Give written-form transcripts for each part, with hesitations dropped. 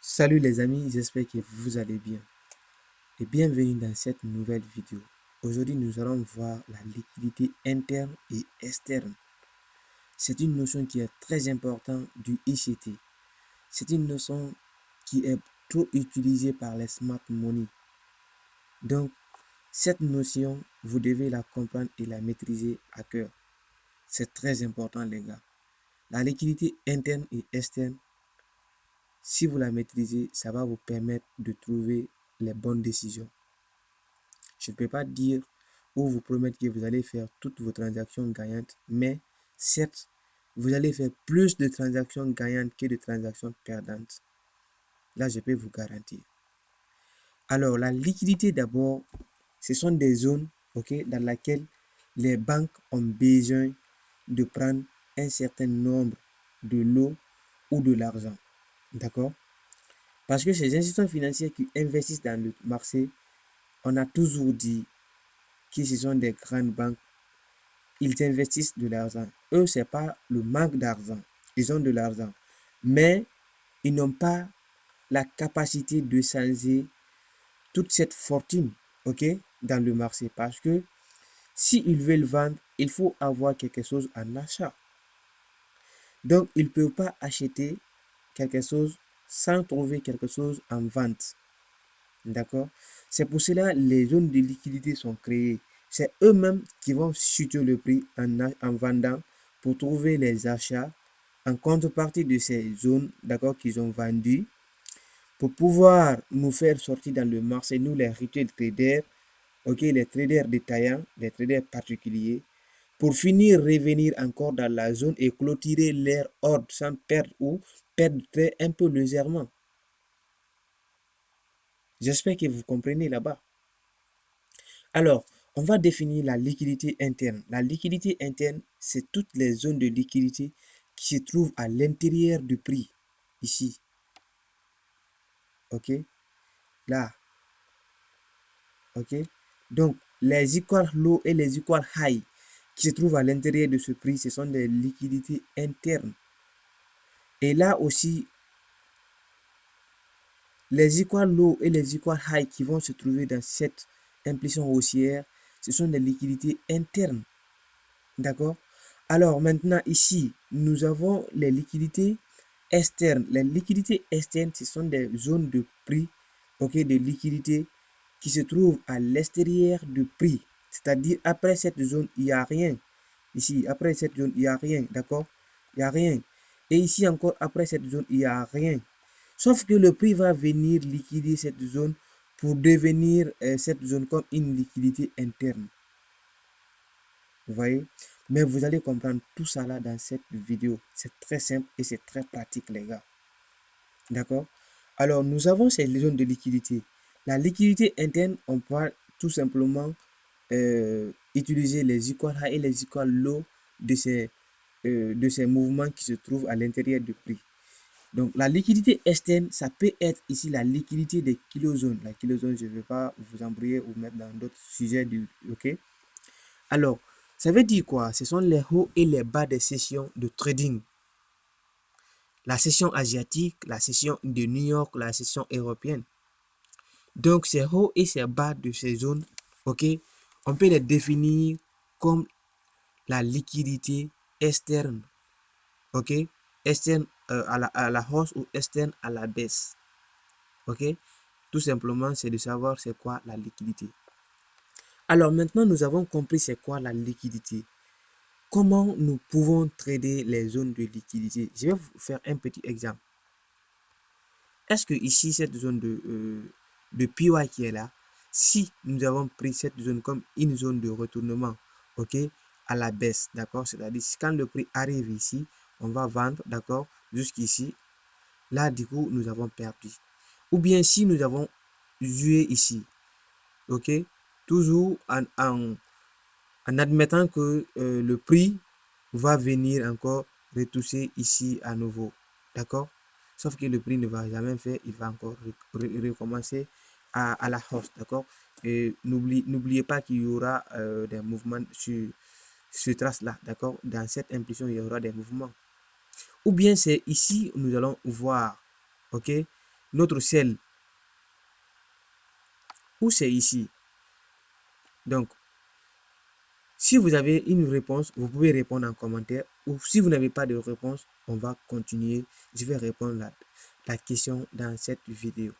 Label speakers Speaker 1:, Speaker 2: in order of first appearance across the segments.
Speaker 1: Salut les amis, j'espère que vous allez bien et bienvenue dans cette nouvelle vidéo. Aujourd'hui, nous allons voir la liquidité interne et externe. C'est une notion qui est très importante du ICT. C'est une notion qui est trop utilisée par les smart money. Donc, cette notion, vous devez la comprendre et la maîtriser à cœur. C'est très important les gars. La liquidité interne et externe, si vous la maîtrisez, ça va vous permettre de trouver les bonnes décisions. Je ne peux pas dire ou vous promettre que vous allez faire toutes vos transactions gagnantes, mais certes, vous allez faire plus de transactions gagnantes que de transactions perdantes. Là, je peux vous garantir. Alors, la liquidité d'abord, ce sont des zones dans lesquelles les banques ont besoin de prendre un certain nombre de lots ou de l'argent. D'accord? Parce que ces institutions financières qui investissent dans le marché, on a toujours dit que ce sont des grandes banques, ils investissent de l'argent. Eux, ce n'est pas le manque d'argent. Ils ont de l'argent. Mais ils n'ont pas la capacité de changer toute cette fortune dans le marché. Parce que s'ils veulent vendre, il faut avoir quelque chose en achat. Donc, ils ne peuvent pas acheter quelque chose sans trouver quelque chose en vente. D'accord? C'est pour cela que les zones de liquidité sont créées. C'est eux-mêmes qui vont chuter le prix en vendant pour trouver les achats en contrepartie de ces zones, d'accord, qu'ils ont vendues, pour pouvoir nous faire sortir dans le marché, nous les retail traders, les traders détaillants, les traders particuliers, pour finir revenir encore dans la zone et clôturer leur ordre sans perdre ou perdre un peu légèrement. J'espère que vous comprenez là-bas. Alors, on va définir la liquidité interne. La liquidité interne, c'est toutes les zones de liquidité qui se trouvent à l'intérieur du prix. Ici. OK? Là. OK? Donc, les equal low et les equal high qui se trouvent à l'intérieur de ce prix, ce sont des liquidités internes. Et là aussi, les equal low et les equal high qui vont se trouver dans cette impulsion haussière, ce sont des liquidités internes. D'accord? Alors maintenant ici, nous avons les liquidités externes. Les liquidités externes, ce sont des zones de prix, de liquidité qui se trouvent à l'extérieur du prix. C'est-à-dire après cette zone, il n'y a rien. Ici, après cette zone, il n'y a rien. D'accord? Il n'y a rien. Et ici encore, après cette zone, il n'y a rien. Sauf que le prix va venir liquider cette zone pour devenir cette zone comme une liquidité interne. Vous voyez? Mais vous allez comprendre tout ça là dans cette vidéo. C'est très simple et c'est très pratique, les gars. D'accord? Alors, nous avons ces zones de liquidité. La liquidité interne, on peut tout simplement utiliser les equal high et les equal low de ces mouvements qui se trouvent à l'intérieur du prix. Donc, la liquidité externe, ça peut être ici la liquidité des kilozones. La kilozone, je ne vais pas vous embrouiller ou mettre dans d'autres sujets. OK? Alors, ça veut dire quoi? Ce sont les hauts et les bas des sessions de trading. La session asiatique, la session de New York, la session européenne. Donc, ces hauts et ces bas de ces zones, on peut les définir comme la liquidité externe. Externe à la hausse ou externe à la baisse. Tout simplement, c'est de savoir c'est quoi la liquidité. Alors maintenant, nous avons compris c'est quoi la liquidité. Comment nous pouvons trader les zones de liquidité? Je vais vous faire un petit exemple. Est-ce que ici, cette zone de PY qui est là, si nous avons pris cette zone comme une zone de retournement, à la baisse, d'accord? C'est-à-dire, quand le prix arrive ici, on va vendre, d'accord, jusqu'ici. Là, du coup, nous avons perdu. Ou bien si nous avons joué ici, toujours en admettant que le prix va venir encore retoucher ici à nouveau. D'accord? Sauf que le prix ne va jamais faire, il va encore recommencer à la hausse. D'accord? Et n'oubliez pas qu'il y aura des mouvements sur ce trace-là. D'accord? Dans cette impulsion, il y aura des mouvements. Ou bien c'est ici, nous allons voir, notre sel, ou c'est ici. Donc, si vous avez une réponse, vous pouvez répondre en commentaire. Ou si vous n'avez pas de réponse, on va continuer. Je vais répondre la question dans cette vidéo.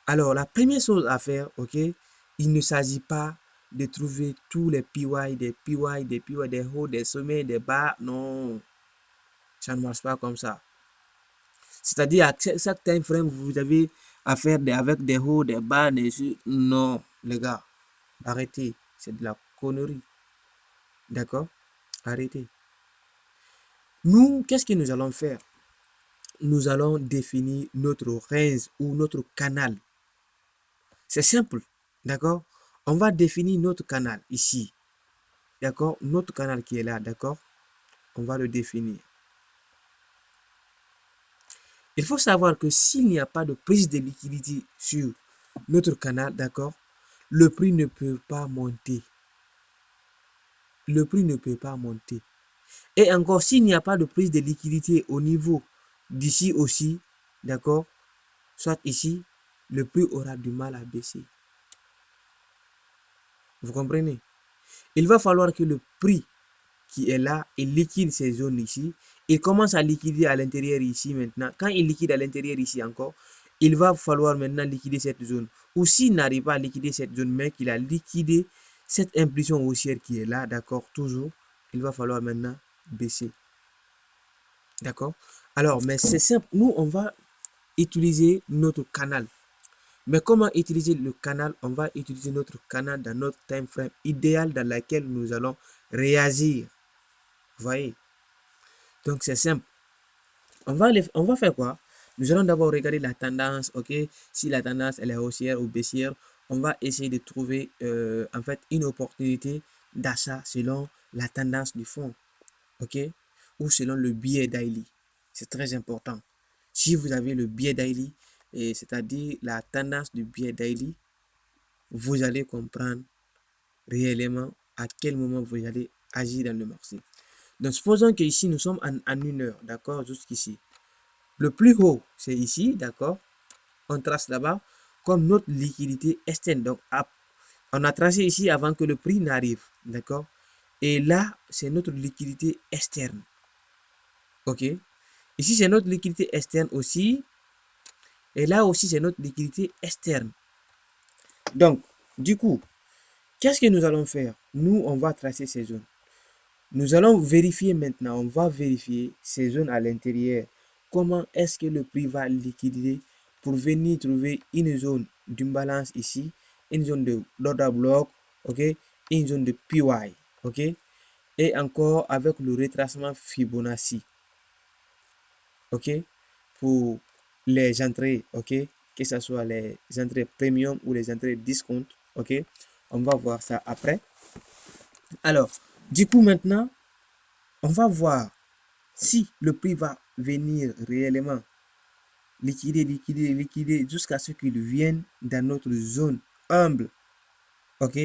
Speaker 1: Alors, la première chose à faire, ok, il ne s'agit pas de trouver tous les PY, des PY, des PY, des hauts, des sommets, des bas. Non, ça ne marche pas comme ça. C'est-à-dire, à chaque time frame, vous avez à faire avec des hauts, des bas, des... Non, les gars, arrêtez. C'est de la connerie. D'accord? Arrêtez. Nous, qu'est-ce que nous allons faire? Nous allons définir notre range ou notre canal. C'est simple. D'accord? On va définir notre canal ici. D'accord? Notre canal qui est là. D'accord? On va le définir. Il faut savoir que s'il n'y a pas de prise de liquidité sur notre canal, d'accord, le prix ne peut pas monter. Le prix ne peut pas monter. Et encore, s'il n'y a pas de prise de liquidité au niveau d'ici aussi, d'accord, soit ici, le prix aura du mal à baisser. Vous comprenez? Il va falloir que le prix qui est là, il liquide ces zones ici. Il commence à liquider à l'intérieur ici maintenant. Quand il liquide à l'intérieur ici encore, il va falloir maintenant liquider cette zone. Ou s'il n'arrive pas à liquider cette zone, mais qu'il a liquidé cette impulsion haussière qui est là, d'accord, toujours, il va falloir maintenant baisser. D'accord? Alors, mais c'est simple. Nous, on va utiliser notre canal. Mais comment utiliser le canal? On va utiliser notre canal dans notre time frame idéal dans lequel nous allons réagir. Vous voyez? Donc, c'est simple. On va faire quoi? Nous allons d'abord regarder la tendance, ok? Si la tendance elle est haussière ou baissière, on va essayer de trouver en fait une opportunité d'achat selon la tendance du fond, ok? Ou selon le biais daily. C'est très important. Si vous avez le biais daily, c'est-à-dire la tendance du biais daily, vous allez comprendre réellement à quel moment vous allez agir dans le marché. Donc, supposons qu'ici, nous sommes en une heure, d'accord, jusqu'ici. Le plus haut, c'est ici, d'accord. On trace là-bas comme notre liquidité externe. Donc, on a tracé ici avant que le prix n'arrive, d'accord. Et là, c'est notre liquidité externe. OK. Ici, c'est notre liquidité externe aussi. Et là aussi, c'est notre liquidité externe. Donc, du coup, qu'est-ce que nous allons faire? Nous, on va tracer ces zones. Nous allons vérifier maintenant, on va vérifier ces zones à l'intérieur. Comment est-ce que le prix va liquider pour venir trouver une zone d'une balance ici, une zone de l'order block, ok, une zone de PY, ok, et encore avec le retracement Fibonacci, ok, pour les entrées, ok, que ce soit les entrées premium ou les entrées discount, ok, on va voir ça après. Alors, du coup maintenant, on va voir si le prix va venir réellement liquider jusqu'à ce qu'il vienne dans notre zone humble. Ok?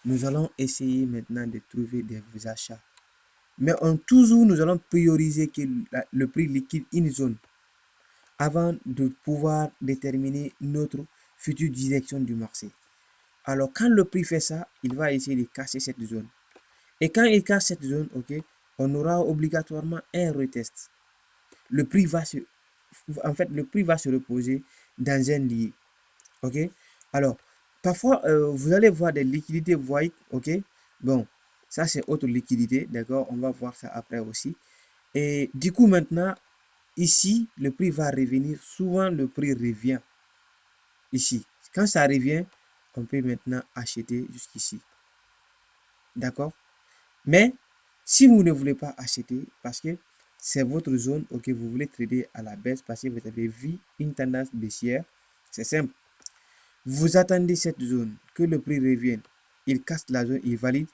Speaker 1: Nous allons essayer maintenant de trouver des achats. Mais toujours, nous allons prioriser que le prix liquide une zone avant de pouvoir déterminer notre future direction du marché. Alors, quand le prix fait ça, il va essayer de casser cette zone. Et quand il casse cette zone, ok, on aura obligatoirement un retest. Le prix va se reposer dans un lit. Ok? Alors, parfois, vous allez voir des liquidités void. Ok? Bon, ça c'est autre liquidité. D'accord? On va voir ça après aussi. Et du coup, maintenant, ici, le prix va revenir. Souvent, le prix revient ici. Quand ça revient, on peut maintenant acheter jusqu'ici. D'accord? Mais, si vous ne voulez pas acheter, parce que c'est votre zone, ok, vous voulez trader à la baisse parce que vous avez vu une tendance baissière, c'est simple. Vous attendez cette zone, que le prix revienne, il casse la zone, il valide,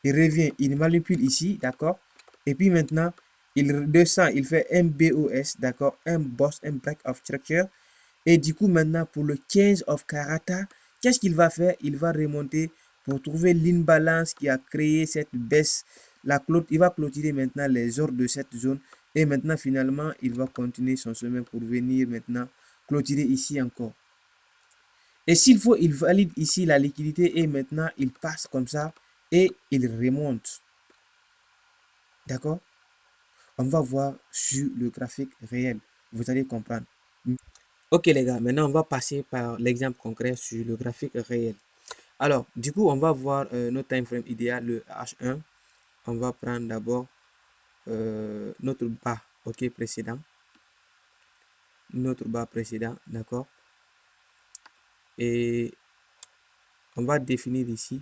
Speaker 1: il revient, il manipule ici, d'accord, et puis maintenant, il descend, il fait un BOS, d'accord, un boss, un break of structure, et du coup maintenant, pour le 15 of Karata, qu'est-ce qu'il va faire? Il va remonter pour trouver l'imbalance qui a créé cette baisse. Il va clôturer maintenant les ordres de cette zone Et maintenant, finalement, il va continuer son chemin pour venir maintenant clôturer ici encore. Et s'il faut, il valide ici la liquidité et maintenant, il passe comme ça et il remonte. D'accord? On va voir sur le graphique réel. Vous allez comprendre. Ok les gars, maintenant on va passer par l'exemple concret sur le graphique réel. Alors, du coup, on va voir notre time frame idéal, le H1. On va prendre d'abord notre bas, ok, précédent. Notre bas précédent, d'accord. Et on va définir ici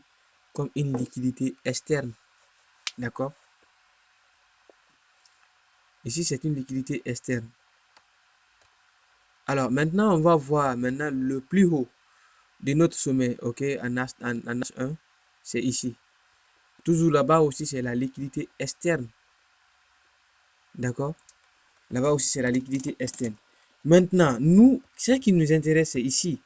Speaker 1: comme une liquidité externe, d'accord. Ici, c'est une liquidité externe. Alors, maintenant, on va voir maintenant le plus haut de notre sommet, ok, en H1, c'est ici. Toujours là-bas aussi, c'est la liquidité externe, d'accord. Là-bas aussi, c'est la liquidité externe. Maintenant, nous, ce qui nous intéresse, c'est ici.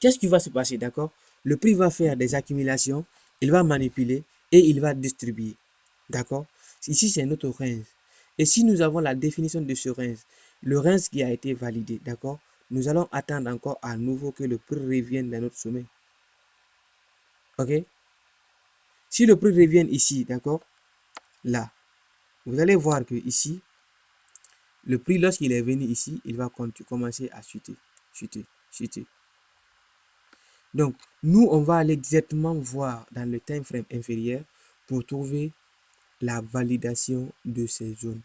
Speaker 1: Qu'est-ce qui va se passer, d'accord? Le prix va faire des accumulations, il va manipuler et il va distribuer, d'accord? Ici, c'est notre range. Et si nous avons la définition de ce range, le range qui a été validé, d'accord? Nous allons attendre encore à nouveau que le prix revienne dans notre sommet. Ok? Si le prix revient ici, d'accord? Là, vous allez voir que ici, le prix, lorsqu'il est venu ici, il va commencer à chuter, chuter, chuter. Donc, nous, on va aller directement voir dans le time frame inférieur pour trouver la validation de ces zones.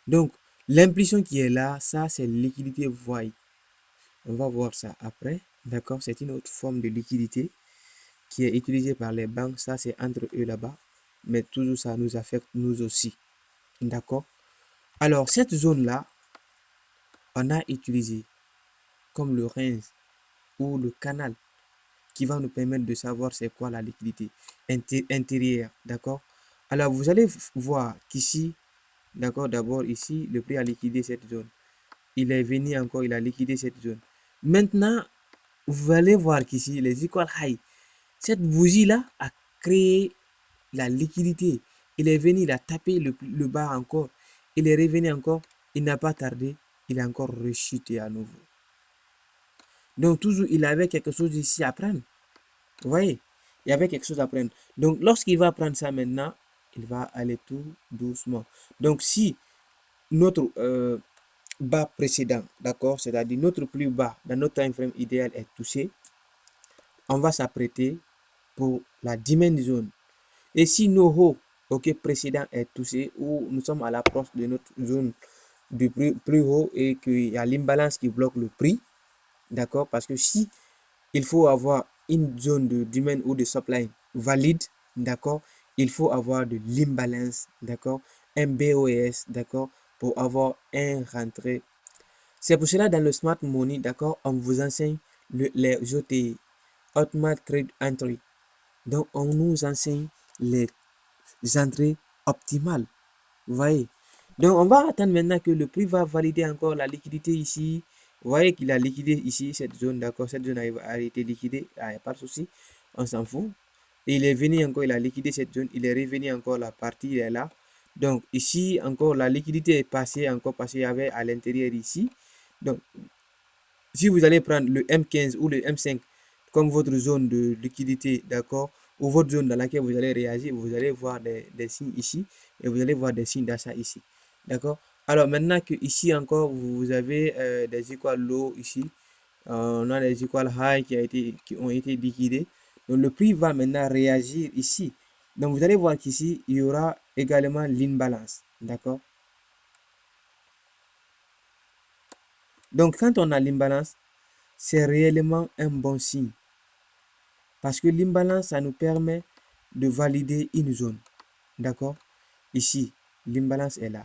Speaker 1: Donc, l'impulsion qui est là, ça, c'est liquidité void. On va voir ça après. D'accord? C'est une autre forme de liquidité qui est utilisée par les banques. Ça, c'est entre eux là-bas. Mais toujours, ça nous affecte nous aussi. D'accord? Alors, cette zone-là, on a utilisé comme le range ou le canal qui va nous permettre de savoir c'est quoi la liquidité intérieure, d'accord. Alors vous allez voir qu'ici, d'accord, d'abord ici, le prix a liquidé cette zone. Il est venu encore, il a liquidé cette zone. Maintenant, vous allez voir qu'ici, les equal high, cette bougie-là a créé la liquidité. Il est venu, il a tapé le bas encore. Il est revenu encore, il n'a pas tardé, il a encore rechuté à nouveau. Donc toujours, il avait quelque chose ici à prendre. Vous voyez, il y avait quelque chose à prendre. Donc, lorsqu'il va prendre ça maintenant, il va aller tout doucement. Donc, si notre bas précédent, d'accord, c'est-à-dire notre plus bas dans notre time frame idéal est touché, on va s'apprêter pour la demand zone. Et si nos hauts, ok, précédent est touché ou nous sommes à l'approche de notre zone du plus haut et qu'il y a l'imbalance qui bloque le prix, d'accord, parce que si il faut avoir une zone de demand ou de supply valide, d'accord, il faut avoir de l'imbalance, d'accord, un BOS, d'accord, pour avoir un rentrée. C'est pour cela dans le smart money, d'accord, on vous enseigne les OTI, Automatic Trade Entry. Donc on nous enseigne les entrées optimales. Vous voyez. Donc on va attendre maintenant que le prix va valider encore la liquidité ici. Vous voyez qu'il a liquidé ici cette zone, d'accord. Cette zone a été liquidée, il n'y a pas de souci, on s'en fout. Et il est venu encore, il a liquidé cette zone, il est revenu encore, la partie est là. Donc ici encore la liquidité est passée encore parce qu'il y avait à l'intérieur ici. Donc si vous allez prendre le M15 ou le M5 comme votre zone de liquidité, d'accord, ou votre zone dans laquelle vous allez réagir, vous allez voir des signes ici et vous allez voir des signes d'achat ici, d'accord. Alors maintenant que ici encore vous avez des equal low ici, on a des equal high qui ont été liquidés, donc le prix va maintenant réagir ici. Donc vous allez voir qu'ici il y aura également l'imbalance, d'accord. Donc quand on a l'imbalance, c'est réellement un bon signe. Parce que l'imbalance, ça nous permet de valider une zone. D'accord? Ici, l'imbalance est là.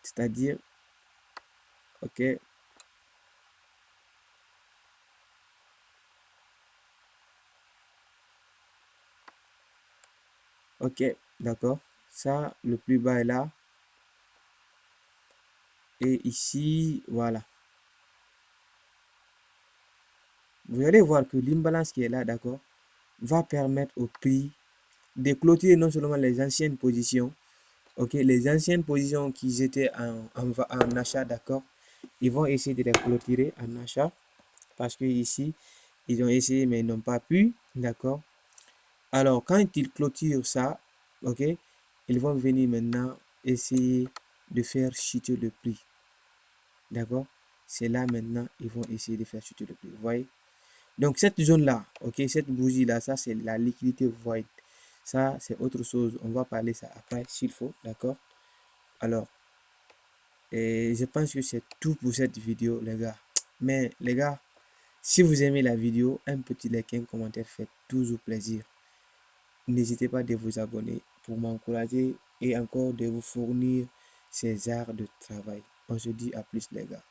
Speaker 1: C'est-à-dire, ok, ok, d'accord. Ça, le plus bas est là. Et ici, voilà. Vous allez voir que l'imbalance qui est là, d'accord, va permettre au prix de clôturer non seulement les anciennes positions, ok, les anciennes positions qui étaient en achat, d'accord, ils vont essayer de les clôturer en achat parce que ici, ils ont essayé mais ils n'ont pas pu, d'accord. Alors, quand ils clôturent ça, ok, ils vont venir maintenant essayer de faire chuter le prix, d'accord. C'est là maintenant, ils vont essayer de faire chuter le prix, vous voyez. Donc, cette zone-là, ok, cette bougie-là, ça, c'est la liquidité void. Ça, c'est autre chose. On va parler ça après s'il faut, d'accord. Alors, je pense que c'est tout pour cette vidéo, les gars. Mais, les gars, si vous aimez la vidéo, un petit like, un commentaire fait toujours plaisir. N'hésitez pas de vous abonner pour m'encourager et encore de vous fournir ces arts de travail. On se dit à plus, les gars.